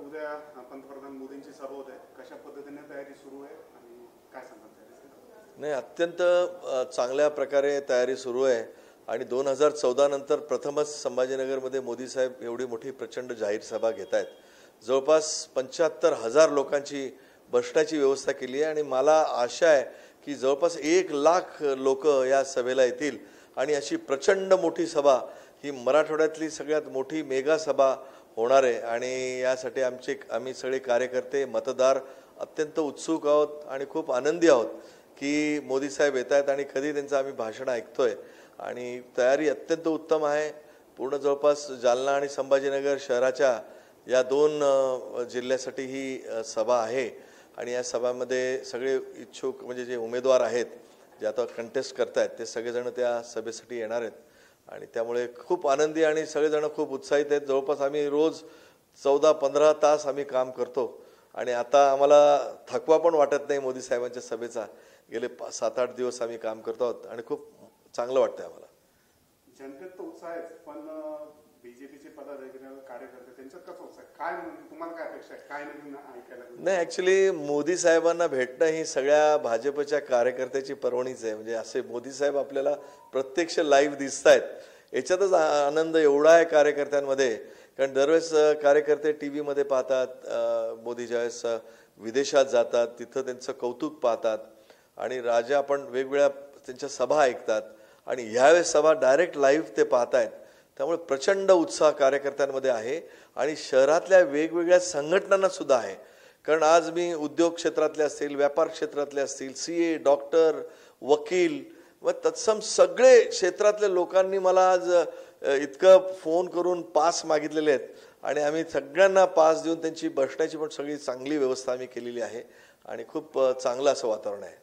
उद्या पंतप्रधान मोदींची सभा होत आहे, कशा पद्धतीने तयारी सुरू आहे आणि काय सांगाल तयारी? नाही, अत्यंत चांगल्या प्रकारे तयारी सुरू आहे आणि 2014 नंतर प्रथमच संभाजीनगरमध्ये मोदी साहेब एवढी मोठी प्रचंड जाहीर सभा घेत आहेत. जवळपास 75,000 लोकांची बसण्याची व्यवस्था केली आहे आणि मला आशा आहे की जवळपास 1 लाख लोक या सभेला येतील आणि अशी प्रचंड मोठी सभा ही मराठवाड्यातली सगळ्यात मोठी मेगा सभा होणार आहे. आणि यासाठी आम्ही सगळे कार्यकर्ते मतदार अत्यंत उत्सुक आहोत आणि खूप आनंदी आहोत की मोदी साहेब येत आहेत आणि कधी त्यांचं आम्ही भाषण ऐकतोय आणि तयारी अत्यंत उत्तम आहे. पूर्ण जवळपास जालना आणि संभाजीनगर शहराच्या या 2 जिल्ह्यासाठी ही सभा आहे आणि या सभामध्ये सगळे इच्छुक म्हणजे जे उमेदवार आहेत जे आता कंटेस्ट करतायत ते सगळेजण त्या सभेसाठी येणार आहेत आणि त्यामुळे खूप आनंदी आणि सगळेजण खूप उत्साहित आहेत. जवळपास आम्ही रोज 14-15 तास आम्ही काम करतो आणि आता आम्हाला थकवा पण वाटत नाही मोदी साहेबांच्या सभेचा. गेले 7-8 दिवस आम्ही काम करतो आहोत आणि खूप चांगलं वाटतंय आम्हाला. जनतेत तो उत्साह आहे, पण बीजेपीचे पदाधिकारी कार्यकर्ते त्यांच्यात कसा उत्साह आहे? काय म्हणजे तुम्हाला काय अपेक्षा आहे, काय नवीन ऐकायला? नाही, ॲक्च्युली मोदी साहेबांना भेटणं ही सगळ्या भाजपच्या कार्यकर्त्याची पर्वणीच आहे. म्हणजे असे मोदी साहेब आपल्याला प्रत्यक्ष लाईव्ह दिसत आहेत, याच्यातच आनंद एवढा आहे कार्यकर्त्यांमध्ये. कारण दरवेळेस कार्यकर्ते टी व्हीमध्ये पाहतात, मोदी ज्यावेळेस विदेशात जातात तिथं त्यांचं कौतुक पाहतात आणि राजा आपण वेगवेगळ्या त्यांच्या सभा ऐकतात आणि ह्यावेळेस सभा डायरेक्ट लाईव्ह ते पाहतायत. त्यामुळे प्रचंड उत्साह कार्यकर्त्यांमध्ये आहे आणि शहरातल्या वेगवेगळ्या संघटनांना सुद्धा आहे. कारण आज मी उद्योग क्षेत्रातले असतील, व्यापार क्षेत्रातले असतील, CA, डॉक्टर, वकील व तत्सम सगळे क्षेत्रातल्या लोकांनी मला आज इतकं फोन करून पास मागितलेले आहेत आणि आम्ही सगळ्यांना पास देऊन त्यांची बसण्याची पण सगळी चांगली व्यवस्था आम्ही केलेली आहे आणि खूप चांगलं असं वातावरण आहे.